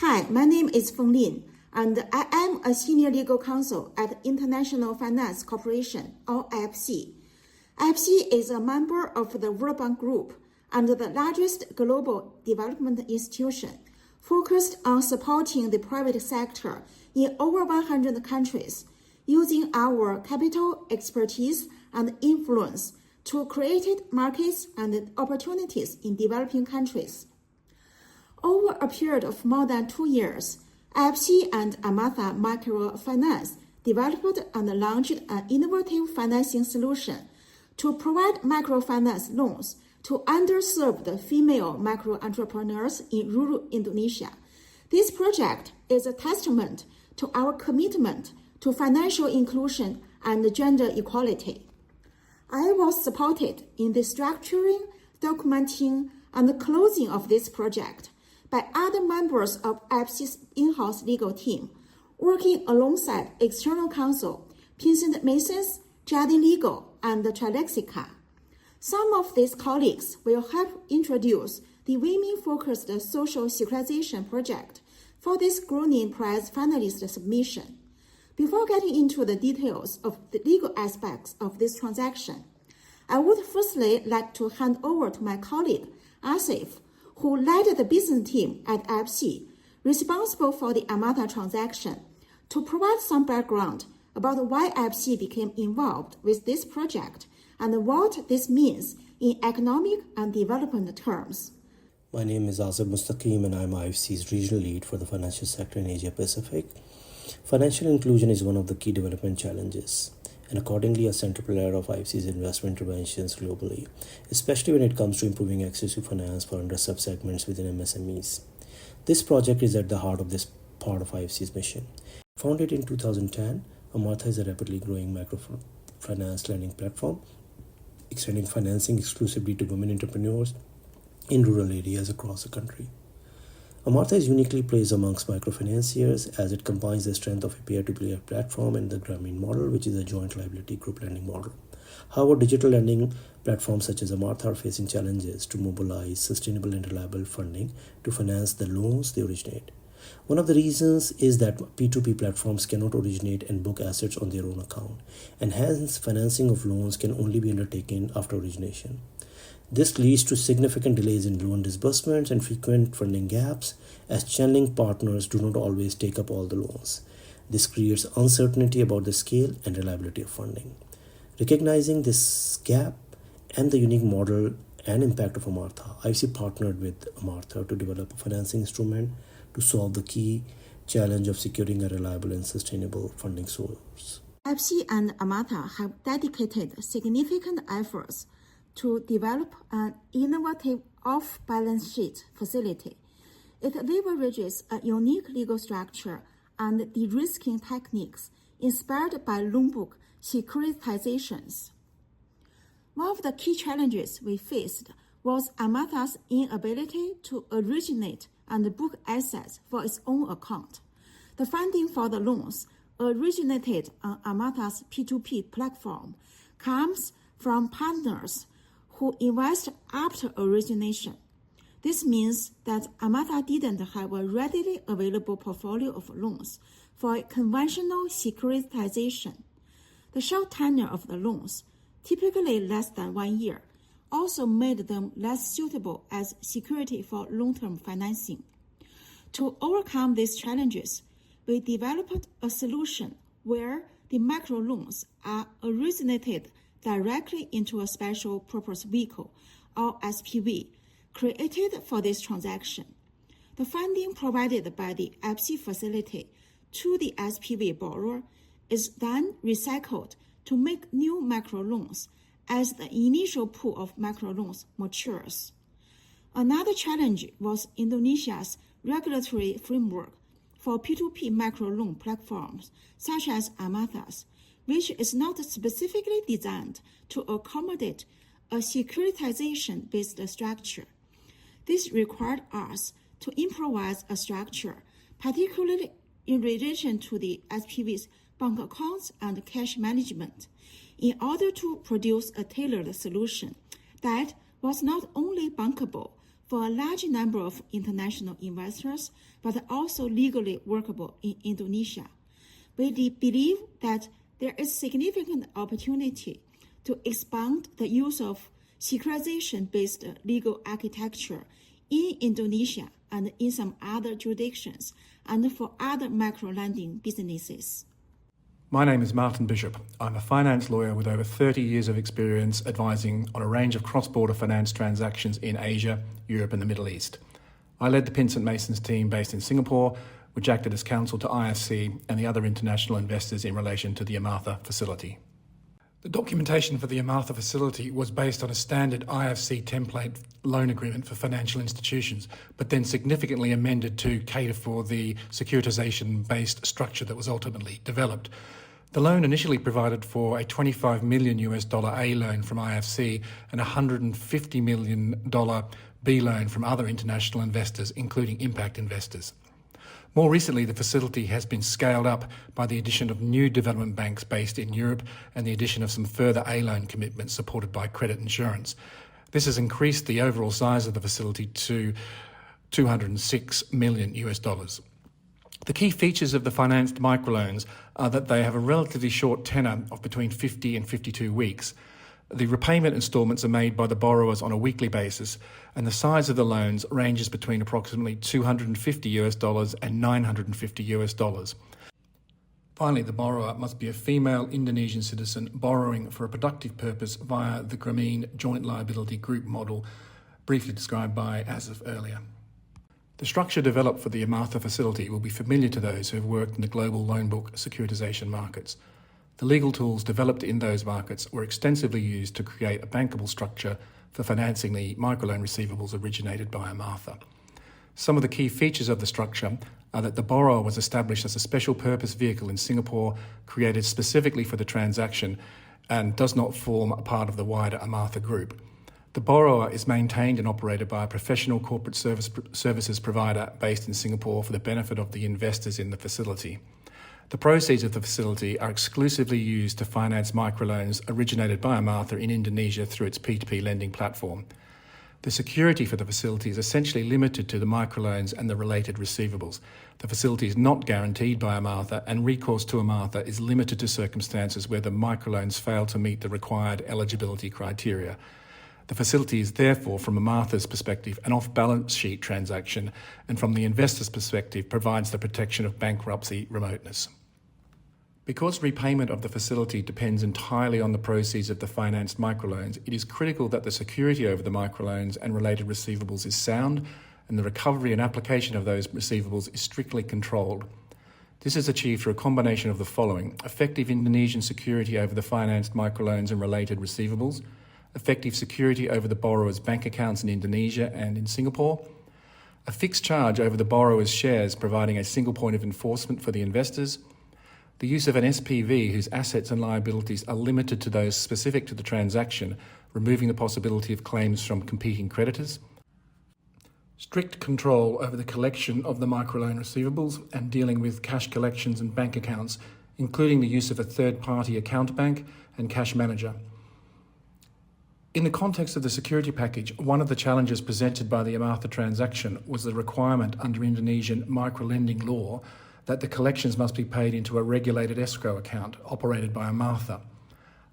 Hi, my name is Feng Lin, and I am a senior legal counsel at International Finance Corporation, or IFC. IFC is a member of the World Bank Group and the largest global development institution focused on supporting the private sector in over 100 countries, using our capital, expertise, and influence to create markets and opportunities in developing countries. Over a period of more than 2 years, IFC and Amartha Mikro Finance developed and launched an innovative financing solution to provide microfinance loans to underserved female micro-entrepreneurs in rural Indonesia. This project is a testament to our commitment to financial inclusion and gender equality. I was supported in the structuring, documenting, and closing of this project by other members of IFC's in-house legal team, working alongside external counsel, Pinsent Masons, Jardin Legal, and Trilexica. Some of these colleagues will help introduce the women-focused social securitization project for this Grunin Prize finalist submission. Before getting into the details of the legal aspects of this transaction, I would firstly like to hand over to my colleague, Asif, who led the business team at IFC, responsible for the Amatha transaction, to provide some background about why IFC became involved with this project and what this means in economic and development terms. My name is Asif Mustaqim and I'm IFC's regional lead for the financial sector in Asia Pacific. Financial inclusion is one of the key development challenges and accordingly a central pillar of IFC's investment interventions globally, especially when it comes to improving access to finance for underserved segments within MSMEs. This project is at the heart of this part of IFC's mission. Founded in 2010, Amatha is a rapidly growing microfinance lending platform, extending financing exclusively to women entrepreneurs in rural areas across the country. Amartha is uniquely placed amongst microfinanciers as it combines the strength of a peer-to-peer platform and the Grunin model, which is a joint liability group lending model. However, digital lending platforms such as Amartha are facing challenges to mobilize sustainable and reliable funding to finance the loans they originate. One of the reasons is that P2P platforms cannot originate and book assets on their own account, and hence financing of loans can only be undertaken after origination. This leads to significant delays in loan disbursements and frequent funding gaps, as channeling partners do not always take up all the loans. This creates uncertainty about the scale and reliability of funding. Recognizing this gap and the unique model and impact of Amartha, IFC partnered with Amartha to develop a financing instrument to solve the key challenge of securing a reliable and sustainable funding source. IFC and Amatha have dedicated significant efforts to develop an innovative off-balance sheet facility. It leverages a unique legal structure and de-risking techniques inspired by loan book securitizations. One of the key challenges we faced was Amatha's inability to originate and book assets for its own account. The funding for the loans originated on Amatha's P2P platform comes from partners who invest after origination. This means that Amatha didn't have a readily available portfolio of loans for a conventional securitization. The short tenure of the loans, typically less than 1 year, also made them less suitable as security for long-term financing. To overcome these challenges, we developed a solution where the microloans are originated directly into a special purpose vehicle, or SPV, created for this transaction. The funding provided by the IFC facility to the SPV borrower is then recycled to make new microloans as the initial pool of microloans matures. Another challenge was Indonesia's regulatory framework for P2P microloan platforms, such as Amatha's, which is not specifically designed to accommodate a securitization-based structure. This required us to improvise a structure, particularly in relation to the SPV's bank accounts and cash management, in order to produce a tailored solution that was not only bankable for a large number of international investors, but also legally workable in Indonesia. We believe that there is significant opportunity to expand the use of securitisation-based legal architecture in Indonesia and in some other jurisdictions and for other micro-lending businesses. My name is Martin Bishop. I'm a finance lawyer with over 30 years of experience advising on a range of cross-border finance transactions in Asia, Europe and the Middle East. I led the Pinsent Masons team based in Singapore, which acted as counsel to IFC and the other international investors in relation to the Amartha facility. The documentation for the Amartha facility was based on a standard IFC template loan agreement for financial institutions, but then significantly amended to cater for the securitisation-based structure that was ultimately developed. The loan initially provided for a $25 million A loan from IFC and a $150 million B loan from other international investors, including impact investors. More recently, the facility has been scaled up by the addition of new development banks based in Europe and the addition of some further A-loan commitments supported by credit insurance. This has increased the overall size of the facility to $206 million. The key features of the financed microloans are that they have a relatively short tenor of between 50 and 52 weeks. The repayment instalments are made by the borrowers on a weekly basis, and the size of the loans ranges between approximately $250 and $950. Finally, the borrower must be a female Indonesian citizen borrowing for a productive purpose via the Grunin joint liability group model, briefly described by Asif earlier. The structure developed for the Amartha facility will be familiar to those who have worked in the global loan book securitisation markets. The legal tools developed in those markets were extensively used to create a bankable structure for financing the microloan receivables originated by Amartha. Some of the key features of the structure are that the borrower was established as a special purpose vehicle in Singapore, created specifically for the transaction, and does not form a part of the wider Amartha group. The borrower is maintained and operated by a professional corporate services provider based in Singapore for the benefit of the investors in the facility. The proceeds of the facility are exclusively used to finance microloans originated by Amartha in Indonesia through its P2P lending platform. The security for the facility is essentially limited to the microloans and the related receivables. The facility is not guaranteed by Amartha, and recourse to Amartha is limited to circumstances where the microloans fail to meet the required eligibility criteria. The facility is therefore, from Amartha's perspective, an off-balance sheet transaction, and from the investor's perspective, provides the protection of bankruptcy remoteness. Because repayment of the facility depends entirely on the proceeds of the financed microloans, it is critical that the security over the microloans and related receivables is sound, and the recovery and application of those receivables is strictly controlled. This is achieved through a combination of the following: effective Indonesian security over the financed microloans and related receivables, effective security over the borrower's bank accounts in Indonesia and in Singapore, a fixed charge over the borrower's shares providing a single point of enforcement for the investors, the use of an SPV whose assets and liabilities are limited to those specific to the transaction, removing the possibility of claims from competing creditors, strict control over the collection of the microloan receivables and dealing with cash collections and bank accounts, including the use of a third-party account bank and cash manager. In the context of the security package, one of the challenges presented by the Amartha transaction was the requirement under Indonesian microlending law that the collections must be paid into a regulated escrow account operated by Amartha.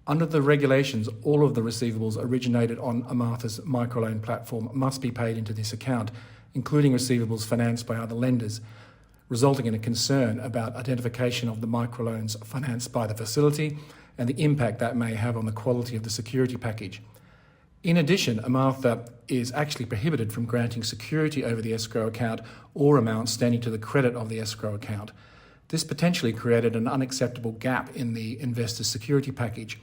Under the regulations, all of the receivables originated on Amartha's microloan platform must be paid into this account, including receivables financed by other lenders, resulting in a concern about identification of the microloans financed by the facility and the impact that may have on the quality of the security package. In addition, Amartha is actually prohibited from granting security over the escrow account or amounts standing to the credit of the escrow account. This potentially created an unacceptable gap in the investor's security package.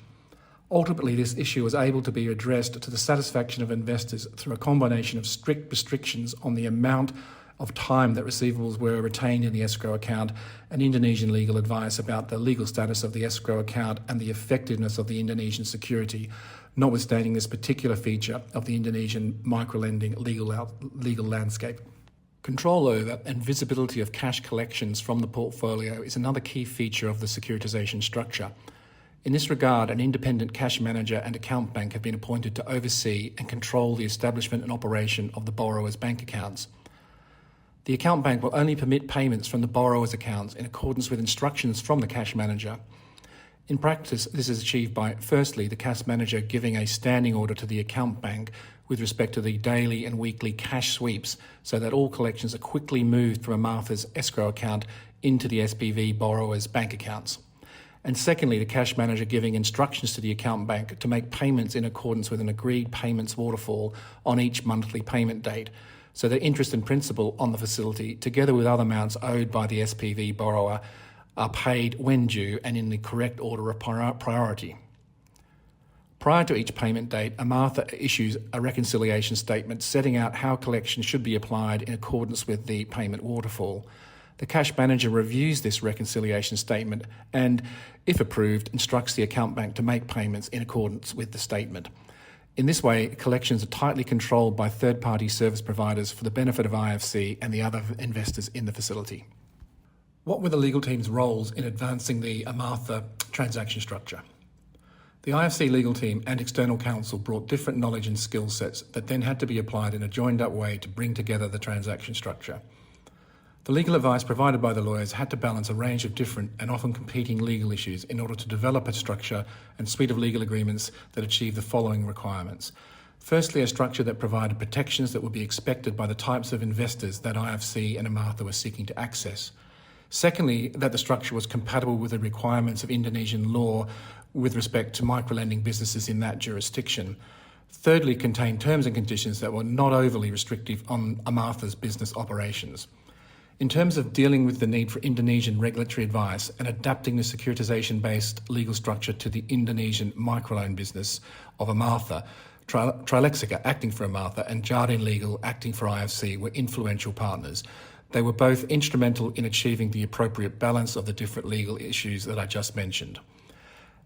Ultimately, this issue was able to be addressed to the satisfaction of investors through a combination of strict restrictions on the amount of time that receivables were retained in the escrow account and Indonesian legal advice about the legal status of the escrow account and the effectiveness of the Indonesian security, notwithstanding this particular feature of the Indonesian microlending legal landscape. Control over and visibility of cash collections from the portfolio is another key feature of the securitisation structure. In this regard, an independent cash manager and account bank have been appointed to oversee and control the establishment and operation of the borrower's bank accounts. The account bank will only permit payments from the borrower's accounts in accordance with instructions from the cash manager. In practice, this is achieved by, firstly, the cash manager giving a standing order to the account bank with respect to the daily and weekly cash sweeps so that all collections are quickly moved from Amartha's escrow account into the SPV borrower's bank accounts. And secondly, the cash manager giving instructions to the account bank to make payments in accordance with an agreed payments waterfall on each monthly payment date, so that interest and principal on the facility, together with other amounts owed by the SPV borrower, are paid when due and in the correct order of priority. Prior to each payment date, Amartha issues a reconciliation statement setting out how collection should be applied in accordance with the payment waterfall. The cash manager reviews this reconciliation statement and, if approved, instructs the account bank to make payments in accordance with the statement. In this way, collections are tightly controlled by third-party service providers for the benefit of IFC and the other investors in the facility. What were the legal team's roles in advancing the Amartha transaction structure? The IFC legal team and external counsel brought different knowledge and skill sets that then had to be applied in a joined-up way to bring together the transaction structure. The legal advice provided by the lawyers had to balance a range of different and often competing legal issues in order to develop a structure and suite of legal agreements that achieve the following requirements. Firstly, a structure that provided protections that would be expected by the types of investors that IFC and Amartha were seeking to access. Secondly, that the structure was compatible with the requirements of Indonesian law with respect to microlending businesses in that jurisdiction. Thirdly, contained terms and conditions that were not overly restrictive on Amartha's business operations. In terms of dealing with the need for Indonesian regulatory advice and adapting the securitisation-based legal structure to the Indonesian microloan business of Amartha, Trilexica, acting for Amartha, and Jardin Legal, acting for IFC, were influential partners. They were both instrumental in achieving the appropriate balance of the different legal issues that I just mentioned.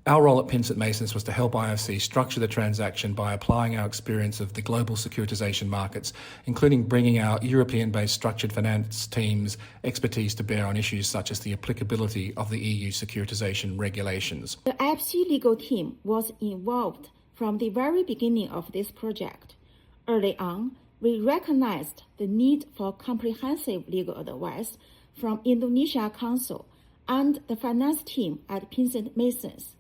Our role at Pinsent Masons was to help IFC structure the transaction by applying our experience of the global securitisation markets, including bringing our European-based structured finance team's expertise to bear on issues such as the applicability of the EU securitisation regulations. The IFC legal team was involved from the very beginning of this project. Early on, we recognized the need for comprehensive legal advice from Indonesia counsel and the finance team at Pinsent Masons.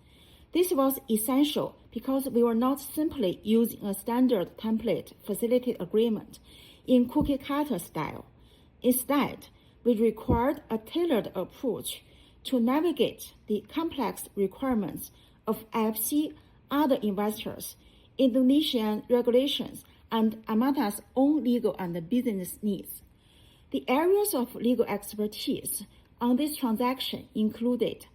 This was essential because we were not simply using a standard template facility agreement in cookie-cutter style. Instead, we required a tailored approach to navigate the complex requirements of IFC, other investors, Indonesian regulations, and Amatha's own legal and business needs. The areas of legal expertise on this transaction included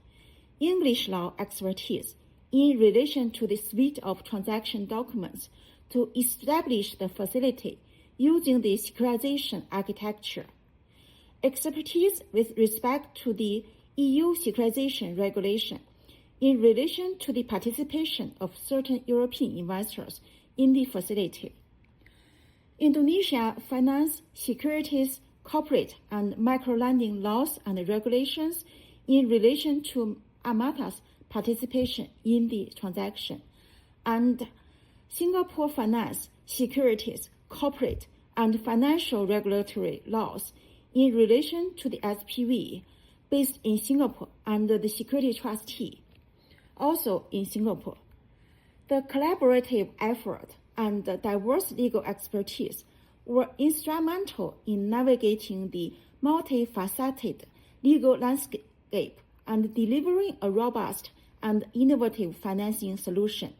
English law expertise in relation to the suite of transaction documents to establish the facility using the securitisation architecture, expertise with respect to the EU securitisation regulation in relation to the participation of certain European investors in the facility, Indonesia finance, securities, corporate and microlending laws and regulations in relation to Amatha's participation in the transaction, and Singapore finance, securities, corporate and financial regulatory laws in relation to the SPV based in Singapore under the security trustee, also in Singapore. The collaborative effort and the diverse legal expertise were instrumental in navigating the multifaceted legal landscape and delivering a robust and innovative financing solution.